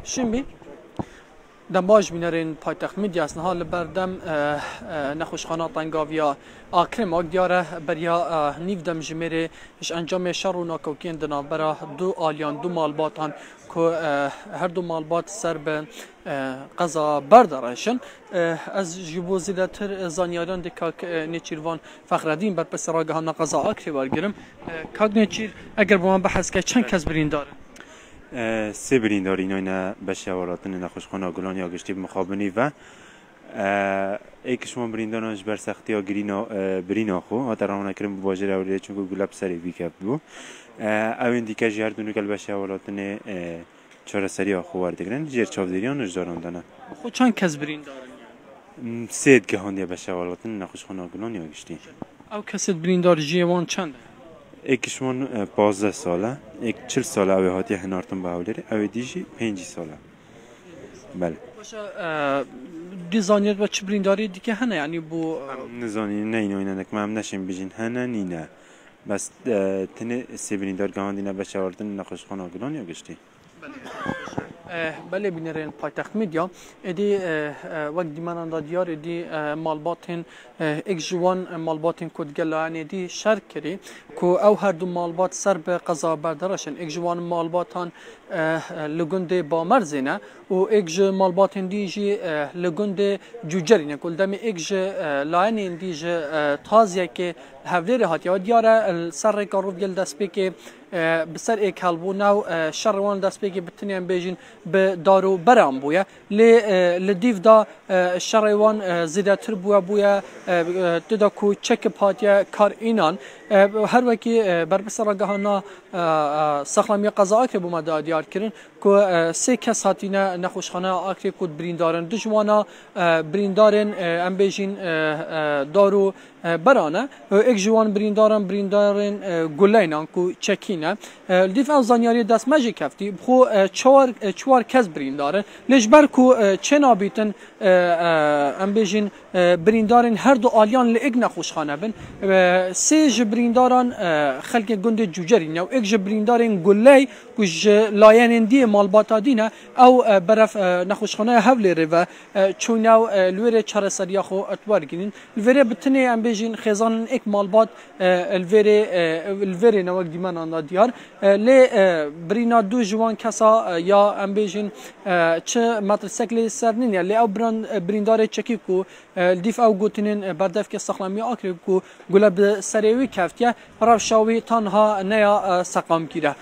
شنبی دماج بینرین پایتخت میدیاس نهال بردم نخوشخانه تنگاویا آکرم دیاره بریا نیو دم جمیره اش انجام شر و ناکوکین دنا برا دو آلیان دو مالباتان که هر دو مالبات سر به قضا بردارشن از جبوزیده تر زانیاران دکاک نیچیروان فخردین بر پس راگهان قضا آکری بارگیرم کاک نیچیر اگر با من بحث که چند کس برین داره؟ سه بریندار ایناینا بشواراتن نخوشخانه گلانی آگشتی مخابنی و ایکشون بریندارانش بر سختی ها برینا خو هاتر آن کرم باجر اولیه چون که گلاب سری بیکب بو اوین دیگه جهر دونو کل بشواراتن چهار سری ها خو واردگرن جر چاودریان نجداران دانه خود چند کس بریندارن؟ سید که هندی بشواراتن نخوشخانه گلانی آگشتی او کسی بریندار جیوان چنده؟ ایکشون 15 ساله، ایک 40 ساله اوی هاتی هنارتون باولیره، اوی دیجی 5 ساله. بله. باشه دیزانیت و چه برینداری دیگه هنه یعنی بو نزانی نه اینو اینا نک مام نشیم بجین هنه نینه. بس تنه سه بریندار گاهندینه بچه‌وردن نخوشخانه گلان یا گشتی. بله بینرین پایتخت میدیا ادی وقت دیمان اندادیار ادی مالباتن اکجوان مالباتن کدگلان ادی شرک کری کو او هر دو مالبات سر به قضا بردارشن اکجوان مالباتان لگنده با مرزینه و اکج مالباتن دیجی لگنده جوجرینه کل دم اکج لاین دیج تازیه که هفلیر هاتی و دیاره سر کارود گل دست بی بسر ایک هلبون او شروان دست بی بتنیم بیجین به دارو برام بویا لدیو دا شروان زیاده تر بویا تدا کو چک پاتیا کار اینان هر وکی بر بسر گهانا سخلامی قضا که بوم دیار کردن که سه کس هاتینا نخوشخانه آکری کود بریندارن دجوانا بریندارن ام بیجین دارو برانه یک جوان بریندارن گلینان کو چکینه دیف از زانیاری دست مجی کفتی خو چوار کس بریندارن لجبر کو چه نابیتن ام بیجین بریندارن هر دو آلیان لیگ نخوشخانه بن سه برینداران خلق گند جوجرین و یک بریندارن گلی کج لاین دی مالباتا دینه او برف نخوشخانه حوله و چوناو لویر چهار سریا خو اتوار گیرین لویر بتنی ام بیجین خزان یک مالبات لویر نوک دیمان آن دیار لی برینا دو جوان کسا یا ام بیجین چه مترسکلی سرنین یا لی او بریندار چکی کو دیف او گوتنین بردف که سخلامی آکری کو گلاب سریوی کفتیه رفشاوی تنها نیا سقام گیره